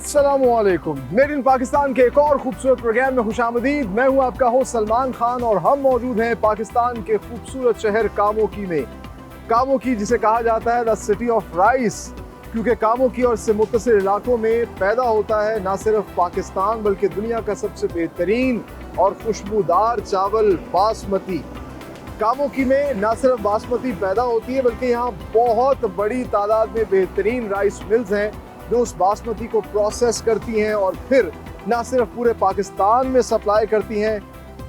अस्सलामुअलैकुम। Made in Pakistan के एक और खूबसूरत प्रोग्राम में खुशामदीद। मैं हूं आपका होस्ट सलमान खान और हम मौजूद हैं पाकिस्तान के खूबसूरत शहर कामोकी में। कामोकी जिसे कहा जाता है द सिटी ऑफ राइस, क्योंकि कामोकी और इससे मुत्तसिल इलाकों में पैदा होता है ना सिर्फ पाकिस्तान बल्कि दुनिया का सबसे बेहतरीन और खुशबूदार चावल बासमती। कामोकी में ना सिर्फ बासमती पैदा होती है बल्कि यहाँ बहुत बड़ी तादाद में बेहतरीन राइस मिल्स हैं जो उस बासमती को प्रोसेस करती हैं और फिर ना सिर्फ पूरे पाकिस्तान में सप्लाई करती हैं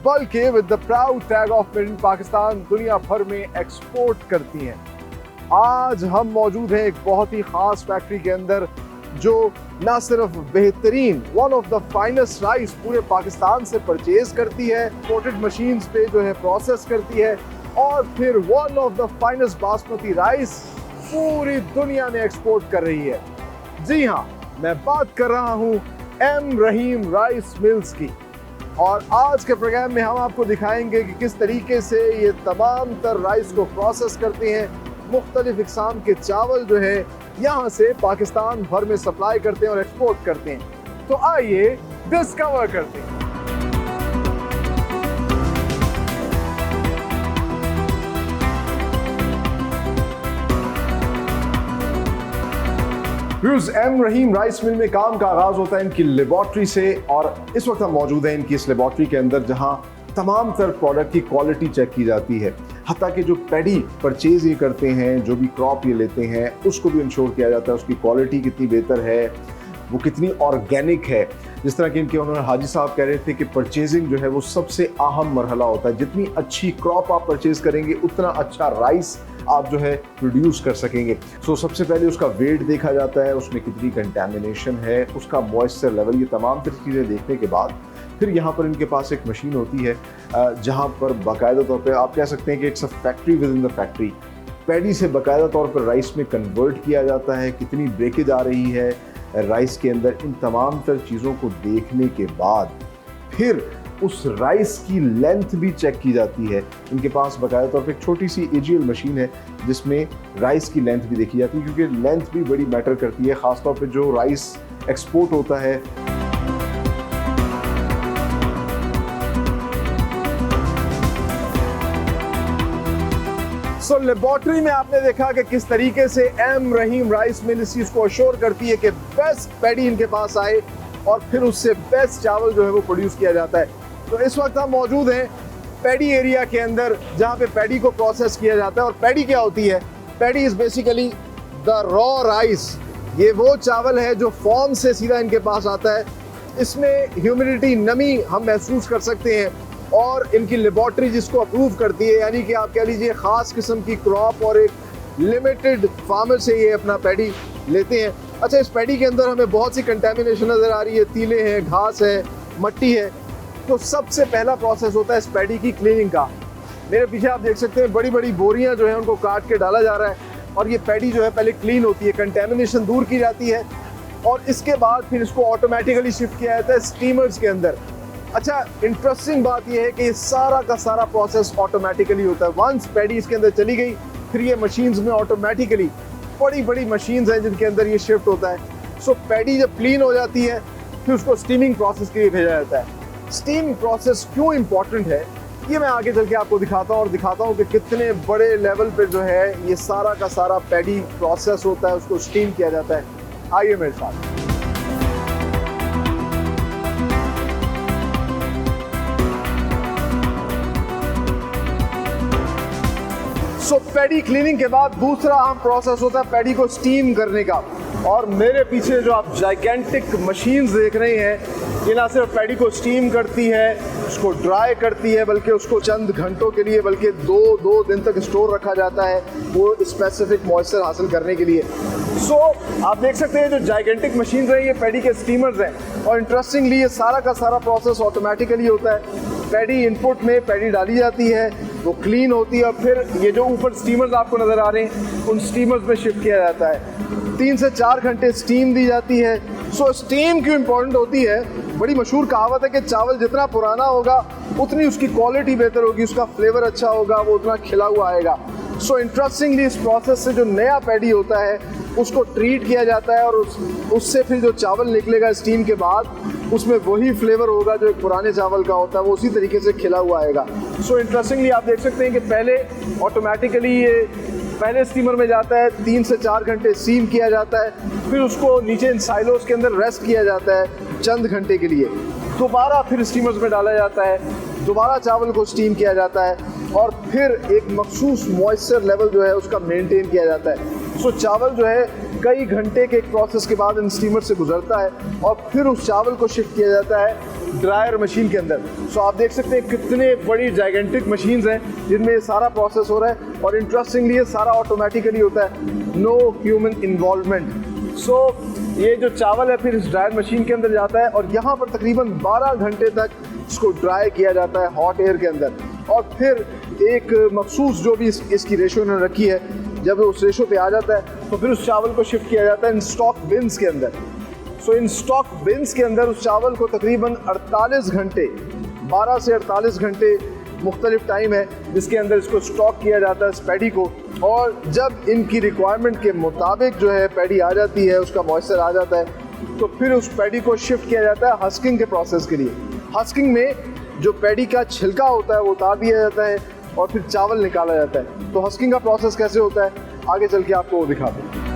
बल्कि with the proud tag of made in Pakistan दुनिया भर में एक्सपोर्ट करती हैं। आज हम मौजूद हैं एक बहुत ही खास फैक्ट्री के अंदर जो ना सिर्फ बेहतरीन one of the finest rice पूरे पाकिस्तान से परचेज करती है, इंपोर्टेड मशीन्स पे जो है प्रोसेस करती है और फिर one of the finest basmati rice पूरी दुनिया में एक्सपोर्ट कर रही है। जी हाँ, मैं बात कर रहा हूँ एम रहीम राइस मिल्स की। और आज के प्रोग्राम में हम आपको दिखाएंगे कि किस तरीके से ये तमाम तर राइस को प्रोसेस करते हैं, मुख्तलिफ इक़साम के चावल जो है यहाँ से पाकिस्तान भर में सप्लाई करते हैं और एक्सपोर्ट करते हैं। तो आइए डिस्कवर करते हैं। एम रहीम राइस मिल में काम का आगाज होता है इनकी लेबॉर्ट्री से और इस वक्त हम मौजूद हैं इनकी इस लेबॉर्ट्री के अंदर जहां तमाम तर प्रोडक्ट की क्वालिटी चेक की जाती है। हत्ता कि जो पैडी परचेज ये करते हैं, जो भी क्रॉप ये लेते हैं, उसको भी इंश्योर किया जाता है उसकी क्वालिटी कितनी बेहतर है, वो कितनी ऑर्गेनिक है। जिस तरह कि इनके उन्होंने हाजी साहब कह रहे थे कि परचेजिंग जो है वो सबसे अहम मरहला होता है। जितनी अच्छी क्रॉप आप परचेज करेंगे उतना अच्छा राइस आप जो है प्रोड्यूस कर सकेंगे। सो सबसे पहले उसका वेट देखा जाता है, उसमें कितनी कंटेमिनेशन है, उसका मॉइस्चर लेवल, ये तमाम तरह चीज़ें देखने के बाद फिर यहाँ पर इनके पास एक मशीन होती है जहाँ पर बाकायदा तौर पे आप कह सकते हैं कि it's a factory with in the factory. Paddy से बाकायदा तौर पर राइस में कन्वर्ट किया जाता है, कितनी ब्रेकेज आ रही है राइस के अंदर, इन तमाम तर चीज़ों को देखने के बाद फिर उस राइस की लेंथ भी चेक की जाती है। इनके पास बाकायदा तौर पे एक छोटी सी एजीएल मशीन है जिसमें राइस की लेंथ भी देखी जाती है, क्योंकि लेंथ भी बड़ी मैटर करती है, ख़ासतौर पे जो राइस एक्सपोर्ट होता है। सो लेबॉर्ट्री में आपने देखा कि किस तरीके से एम रहीम राइस मिल इस चीज़ को अश्योर करती है कि बेस्ट पैडी इनके पास आए और फिर उससे बेस्ट चावल जो है वो प्रोड्यूस किया जाता है। तो इस वक्त हम मौजूद हैं पैडी एरिया के अंदर जहाँ पे पैडी को प्रोसेस किया जाता है। और पैडी क्या होती है? Paddy is basically the raw rice. ये वो चावल है जो फॉर्म से सीधा इनके पास आता है। इसमें ह्यूमिडिटी, नमी हम महसूस कर सकते हैं और इनकी लेबॉर्ट्री जिसको अप्रूव करती है, यानी कि आप कह लीजिए ख़ास किस्म की क्रॉप और एक लिमिटेड फार्मर से ये अपना पैडी लेते हैं। अच्छा, इस पैडी के अंदर हमें बहुत सी कंटेमिनेशन नज़र आ रही है, तीले हैं, घास है, मट्टी है। तो सबसे पहला प्रोसेस होता है इस पैडी की क्लीनिंग का। मेरे पीछे आप देख सकते हैं बड़ी बड़ी बोरियां जो है उनको काट के डाला जा रहा है और ये पैडी जो है पहले क्लीन होती है, कंटेमिनेशन दूर की जाती है और इसके बाद फिर इसको ऑटोमेटिकली शिफ्ट किया जाता है स्टीमर्स के अंदर। अच्छा, इंटरेस्टिंग बात यह है कि ये सारा का सारा प्रोसेस ऑटोमेटिकली होता है। वंस पैडी इसके अंदर चली गई फिर ये मशीन्स में ऑटोमेटिकली बड़ी बड़ी मशीन्स हैं जिनके अंदर ये शिफ्ट होता है। सो पैडी जब क्लीन हो जाती है फिर उसको स्टीमिंग प्रोसेस के लिए भेजा जाता है। स्टीम प्रोसेस क्यों इम्पॉर्टेंट है ये मैं आगे चल के आपको दिखाता हूँ और दिखाता हूँ कि कितने बड़े लेवल पे जो है ये सारा का सारा पैडी प्रोसेस होता है, उसको स्टीम किया जाता है। आइए मेरे साथ। सो पैडी क्लीनिंग के बाद दूसरा अहम प्रोसेस होता है पैडी को स्टीम करने का। और मेरे पीछे जो आप जाइगेंटिक मशीन्स देख रहे हैं ये ना सिर्फ पैडी को स्टीम करती है, उसको ड्राई करती है, बल्कि उसको चंद घंटों के लिए बल्कि दो दिन तक स्टोर रखा जाता है वो स्पेसिफिक मॉइस्चर हासिल करने के लिए। सो आप देख सकते हैं जो जाइगेंटिक मशीन्स हैं ये पैडी के स्टीमर्स हैं और इंटरेस्टिंगली ये सारा का सारा प्रोसेस ऑटोमेटिकली होता है। पैडी इनपुट में पैडी डाली जाती है, वो क्लीन होती है और फिर ये जो ऊपर स्टीमर्स आपको नज़र आ रहे हैं उन स्टीमर्स में शिफ्ट किया जाता है। 3 से 4 घंटे स्टीम दी जाती है। सो स्टीम क्यों इम्पोर्टेंट होती है? बड़ी मशहूर कहावत है कि चावल जितना पुराना होगा उतनी उसकी क्वालिटी बेहतर होगी, उसका फ्लेवर अच्छा होगा, वो उतना खिला हुआ आएगा। सो इंटरेस्टिंगली इस प्रोसेस से जो नया पैडी होता है उसको ट्रीट किया जाता है और उससे फिर जो चावल निकलेगा स्टीम के बाद उसमें वही फ्लेवर होगा जो एक पुराने चावल का होता है, वो उसी तरीके से खिला हुआ आएगा। सो इंटरेस्टिंगली आप देख सकते हैं कि पहले ऑटोमेटिकली ये पहले स्टीमर में जाता है, 3 से 4 घंटे स्टीम किया जाता है, फिर उसको नीचे इन साइलोस के अंदर रेस्ट किया जाता है चंद घंटे के लिए, दोबारा फिर स्टीमर्स में डाला जाता है, दोबारा चावल को स्टीम किया जाता है और फिर एक मखसूस मॉइस्चर लेवल जो है उसका मेंटेन किया जाता है। सो चावल जो है कई घंटे के एक प्रोसेस के बाद इन स्टीमर से गुजरता है और फिर उस चावल को शिफ्ट किया जाता है ड्रायर मशीन के अंदर। सो आप देख सकते हैं कितने बड़ी जाइगेंटिक मशीन्स हैं जिनमें ये सारा प्रोसेस हो रहा है और इंटरेस्टिंगली ये सारा ऑटोमेटिकली होता है, नो ह्यूमन इन्वॉल्वमेंट। सो ये जो चावल है फिर इस ड्रायर मशीन के अंदर जाता है और यहाँ पर तकरीबन 12 घंटे तक इसको ड्राई किया जाता है हॉट एयर के अंदर और फिर एक मखसूस जो भी इसकी रेशो इन्होंने रखी है, जब उस रेशो पे आ जाता है तो फिर उस चावल को शिफ्ट किया जाता है इन स्टॉक बिन्स के अंदर। सो इन स्टॉक बिन्स के अंदर उस चावल को तकरीबन 48 घंटे, 12 से 48 घंटे मुख्तलिफ टाइम है जिसके अंदर इसको स्टॉक किया जाता है इस पैडी को। और जब इनकी रिक्वायरमेंट के मुताबिक जो है पैडी आ जाती है, उसका मॉइस्चर आ जाता है, तो फिर उस पैडी को शिफ्ट किया जाता है हस्किंग के प्रोसेस के लिए। हस्किंग में जो पैडी का छिलका होता है वो उतार दिया जाता है और फिर चावल निकाला जाता है। तो हस्किंग का प्रोसेस कैसे होता है आगे चल के आपको वो दिखाते हैं।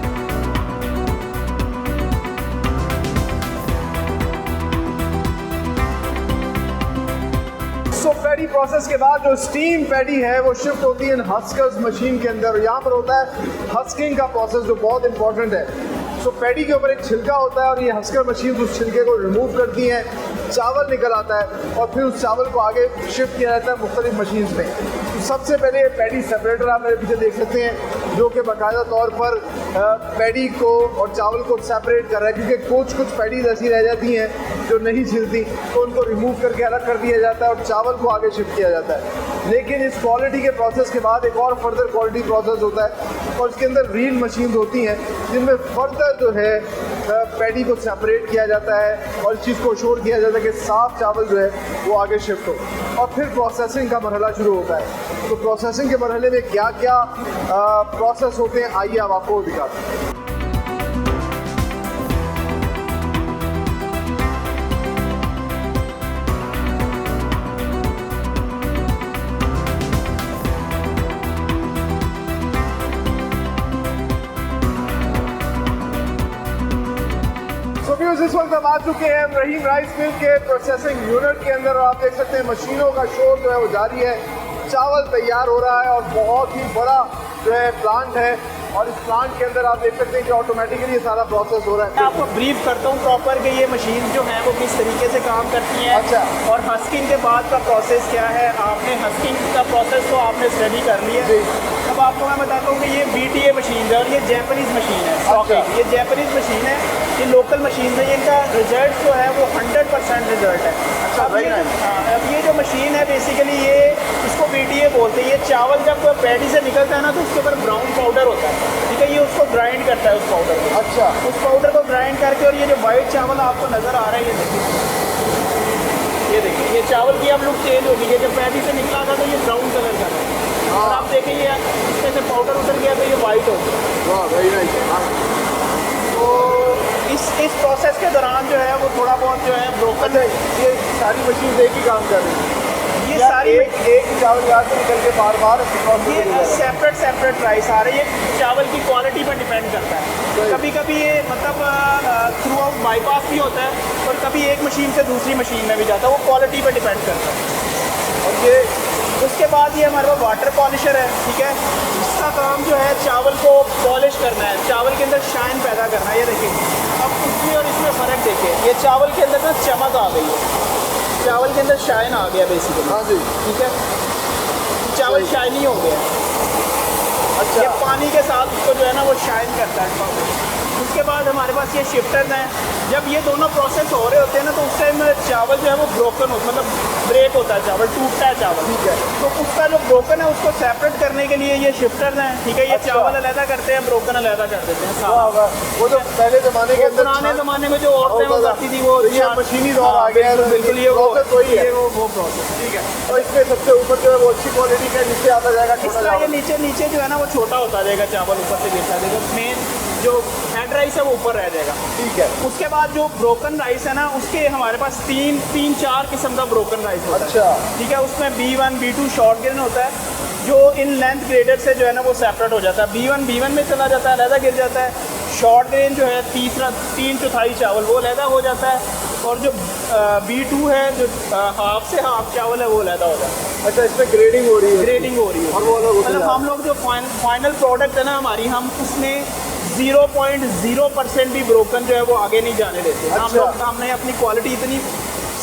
सो पैडी प्रोसेस के बाद जो स्टीम पैडी है वो शिफ्ट होती है इन हस्कर्स मशीन के अंदर। यहाँ पर होता है हस्किंग का प्रोसेस जो बहुत इंपॉर्टेंट है। सो पैडी के ऊपर एक छिलका होता है और ये हस्कर मशीन उस छिलके को रिमूव करती हैं, चावल निकल आता है और फिर उस चावल को आगे शिफ्ट किया जाता है मुख्तलिफ मशीन्स में। तो सबसे पहले ये पैडी सेपरेटर आप मेरे पीछे देख सकते हैं जो कि बाकायदा तौर पर पैडी को और चावल को सेपरेट कर रहा है, क्योंकि कुछ पैडीज ऐसी रह जाती हैं जो नहीं छिलती, तो उनको रिमूव करके अलग कर दिया जाता है और चावल को आगे शिफ्ट किया जाता है। लेकिन इस क्वालिटी के प्रोसेस के बाद एक और फर्दर क्वालिटी प्रोसेस होता है और इसके अंदर रील मशीन होती हैं जिनमें फर्दर जो है पैडी को सेपरेट किया जाता है और इस चीज़ को श्योर किया जाता है कि साफ चावल जो है वो आगे शिफ्ट हो। और फिर प्रोसेसिंग का मरहला शुरू होता है। तो प्रोसेसिंग के मरहले में क्या क्या प्रोसेस होते हैं आइए अब आपको दिखाते हैं। इस वक्त हम आ चुके हैं रहीम राइस मिल के प्रोसेसिंग यूनिट के अंदर और आप देख सकते हैं मशीनों का शोर जो है वो जारी है, चावल तैयार हो रहा है और बहुत ही बड़ा जो है प्लांट है और इस प्लांट के अंदर आप देख सकते हैं कि ऑटोमेटिकली ये सारा प्रोसेस हो रहा है। मैं आपको ब्रीफ करता हूँ प्रॉपर कि ये मशीन जो है वो किस तरीके से काम करती है। अच्छा। और हस्किंग के बाद का प्रोसेस क्या है। आपने हस्किंग का प्रोसेस तो आपने स्टडी कर लिया। अब आपको मैं बताता हूँ कि ये BTA मशीन है और ये जैपनीज़ मशीन है। अच्छा। ये जैपनीज़ मशीन है, ये लोकल मशीन है, इनका रिजल्ट जो है वो 100% रिजल्ट है। अच्छा, अब ये जो मशीन है बेसिकली ये इसको BTA बोलते हैं। ये चावल जब पैडी से निकलता है ना तो उसके ऊपर ब्राउन पाउडर होता है, ठीक है। ये उसको ग्राइंड करता है उस पाउडर को। अच्छा। उस पाउडर को ग्राइंड करके और ये जो वाइट चावल आपको नज़र आ रहा है ये देखिए ये चावल की अब लुक चेंज होगी। ये जब पैडी से निकला था तो ये ब्राउन कलर का था और आप देखें ये इसमें से पाउडर उतर गया तो ये वाइट हो गया। तो इस प्रोसेस के दौरान जो है वो थोड़ा बहुत जो है ब्रोकन। ये सारी मशीन एक ही काम कर रही है, ये सारी एक चावल यहाँ से निकल के बार बार ये सेपरेट राइस आ रही है। चावल की क्वालिटी पर डिपेंड करता है। कभी कभी ये मतलब थ्रू आउट बाईपास भी होता है और कभी एक मशीन से दूसरी मशीन में भी जाता है, वो क्वालिटी पर डिपेंड करता है। और ये उसके बाद ये हमारे पास वाटर पॉलिशर है, ठीक है। इसका काम जो है चावल को पॉलिश करना है, चावल के अंदर शाइन पैदा करना है। ये देखिए अब उसमें और इसमें फ़र्क देखिए, ये चावल के अंदर ना चमक आ गई है, चावल के अंदर शाइन आ गया बेसिकली। हाँ जी, ठीक है, चावल शाइनी हो गया। अच्छा। ये पानी के साथ उसको जो है ना वो शाइन करता है। उसके बाद हमारे पास ये शिफ्टर्स हैं। जब ये दोनों प्रोसेस हो रहे होते हैं ना तो उस टाइम चावल जो है वो ब्रोकन होता, मतलब ब्रेक होता है, चावल टूटता है चावल, ठीक है। तो उसका जो ब्रोकन है उसको सेपरेट करने के लिए ये शिफ्टर्स हैं, ठीक है। ये अच्छा। चावल अलहदा करते हैं, ब्रोकन अलहदा कर देते हैं। वो जो पहले ज़माने के अंदर पुराने ज़माने में जो औरतें वो करती थी वो मशीनी दौर आ गया है, बिल्कुल ये वो वही है वो प्रोसेस, ठीक है। और इसमें सबसे ऊपर जो है वो अच्छी क्वालिटी का नीचे आता जाएगा, इसका ये नीचे जो है ना वो छोटा होता जाएगा, चावल ऊपर से गिरता जाएगा। मेन जो हेड राइस है वो ऊपर रह जाएगा। ठीक है। उसके बाद जो ब्रोकन राइस है ना, उसके हमारे पास तीन चार किस्म का ब्रोकन राइस होता है। अच्छा। ठीक है, उसमें B1 B2 शॉर्ट ग्रेन होता है, जो इन लेंथ ग्रेडेड से जो है ना वो सेपरेट हो जाता है। B1 में चला जाता है, अलहदा गिर जाता है। शॉर्ट ग्रेन जो है 3/4 चावल वो अलहदा हो जाता है, और जो B2 है जो हाफ से हाफ चावल है वो अलहदा हो जाता है। अच्छा, इसमें ग्रेडिंग हो रही है? ग्रेडिंग हो रही है, और वो अलग होता है। मतलब हम लोग जो फाइनल प्रोडक्ट है ना हमारी, हम उसमें 0.0% भी ब्रोकन जो है वो आगे नहीं जाने देते। अच्छा। हम लोग हमने अपनी क्वालिटी इतनी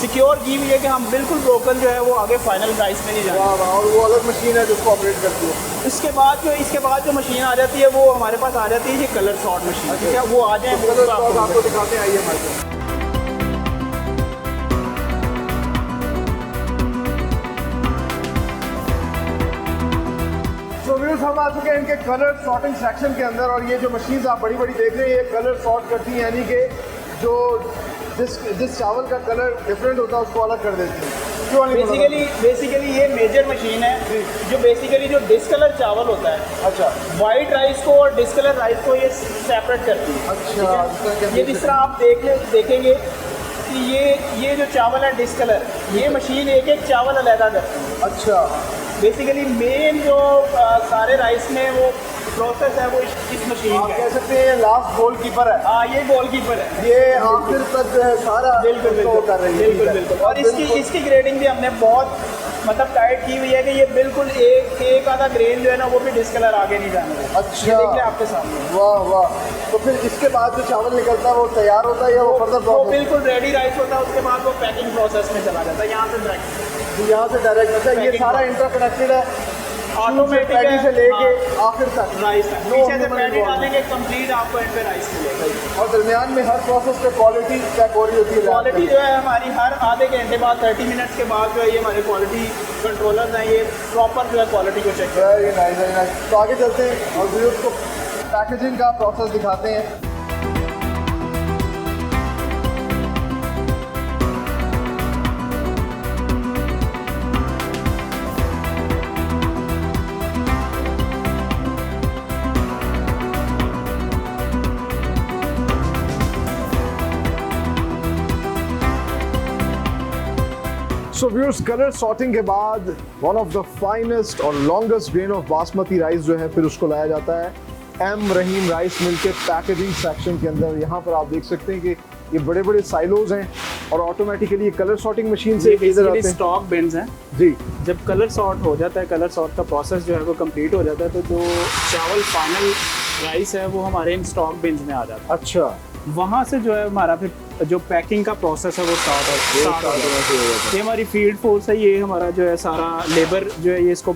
सिक्योर की हुई है कि हम बिल्कुल ब्रोकन जो है वो आगे फाइनल प्राइस में नहीं जाते। वाह वाह। और वो अलग मशीन है जिसको ऑपरेट करती है? इसके बाद जो मशीन आ जाती है वो हमारे पास आ जाती है ये कलर सॉर्ट मशीन। ठीक है, वो आ जाए तो कलर सॉर्ट आपको दिखाते हैं, आइए हमारे साथ। तो व्यूअर्स, हम आ चुके हैं इनके कलर सॉर्टिंग सेक्शन के अंदर, और ये जो मशीन्स आप बड़ी बड़ी देख रहे हैं ये कलर सॉर्ट करती हैं, यानी कि जो जिस चावल का कलर डिफरेंट होता है उसको अलग कर देती है। क्यों नहीं? बेसिकली ये मेजर मशीन है जो बेसिकली जो डिस्कलर चावल होता है, अच्छा, वाइट राइस को और डिस्कलर राइस को ये सेपरेट करती है। अच्छा, ये जिस तरह आप देखेंगे कि ये जो चावल है डिस्कलर, ये मशीन एक एक चावल अलहदा करती है। अच्छा। बेसिकली मेन जो सारे राइस में वो प्रोसेस है वो इस मशीन आप का कह है। सकते हैं लास्ट गोल कीपर है। हाँ, ये गोल कीपर है, ये आखिर तक जो है सारा बिल्कुल कर रही है। बिल्कुल। और इसकी ग्रेडिंग भी हमने बहुत मतलब टाइट की हुई है कि ये बिल्कुल एक आधा ग्रेन जो है ना वो भी डिस्कलर आगे नहीं जाने देगा। अच्छा, ये देख लें आपके सामने। वाह वाह। तो फिर इसके बाद जो चावल निकलता है वो तैयार होता है या वो फर्दर वो प्रोसेस? बिल्कुल रेडी राइस होता है, उसके बाद वो पैकिंग प्रोसेस में चला जाता है यहाँ से डायरेक्ट। यहाँ से डायरेक्ट? अच्छा, ये सारा इंटरकनेक्टेड है ऑटोमेटिक पैडी से लेके हाँ, आखिर तक राइस है। No पीछे से human पैडी involvement। डालेंगे कंप्लीट आपको एंड पे राइस मिलेगा। और दरमियान में हर प्रोसेस पे क्वालिटी चेक हो रही होती है? क्वालिटी जो है हमारी हर आधे घंटे बाद 30 मिनट्स के बाद जो है ये हमारे क्वालिटी कंट्रोलर्स हैं, ये प्रॉपर जो है क्वालिटी को चेक करते हैं। Very nice, very nice. तो आगे चलते हैं और व्यूअर्स को पैकेजिंग का प्रोसेस दिखाते हैं। सो व्यूअर्स, कलर सॉर्टिंग के बाद वन ऑफ द फाइनेस्ट और longest grain of basmati rice जो है फिर उसको लाया जाता है एम रहीम राइस मिल के पैकेजिंग सेक्शन के अंदर। यहाँ पर आप देख सकते हैं कि ये बड़े बड़े साइलोज हैं और ऑटोमेटिकली ये कलर सॉर्टिंग मशीन से इधर आते हैं। स्टॉक बिन्स हैं जी। जब कलर सॉर्ट हो जाता है, कलर सॉर्ट का प्रोसेस जो है वो कंप्लीट हो जाता है, तो जो चावल फाइनल राइस है वो हमारे इन स्टॉक बिन्स में आ जाता है। अच्छा। वहाँ से जो है हमारा फिर जो पैकिंग का प्रोसेस है वो स्टार्ट हो जाता है। ये हमारी फील्ड फोर्स है, ये हमारा जो है सारा लेबर जो है ये इसको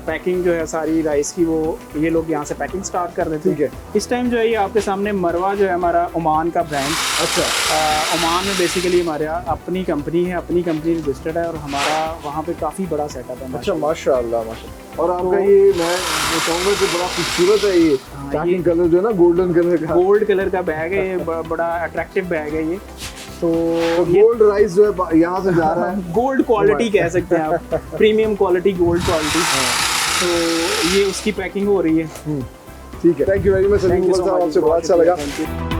पैकिंग जो है सारी राइस की वो ये लोग यहाँ से पैकिंग स्टार्ट कर देते हैं। ठीक है। इस टाइम जो है ये आपके सामने मरवा जो है हमारा ओमान का ब्रांड। अच्छा। ओमान में बेसिकली हमारे अपनी कंपनी है, अपनी कंपनी रजिस्टर्ड है और हमारा वहाँ पे काफ़ी बड़ा सेटअप है। अच्छा, माशाल्लाह माशाल्लाह। और आपका ये मैं कहूँगा कि बड़ा खूबसूरत है ये पैकिंग कलर जो है ना, गोल्डन कलर का, गोल्ड कलर का बैग है ये, बड़ा अट्रैक्टिव बैग है ये। तो गोल्ड राइस जो है यहाँ से जा रहा है। गोल्ड क्वालिटी कह सकते हैं आप, प्रीमियम क्वालिटी, गोल्ड क्वालिटी। तो ये उसकी पैकिंग हो रही है। ठीक है, thank you very much Salim साहब, आपसे बहुत अच्छा लगा।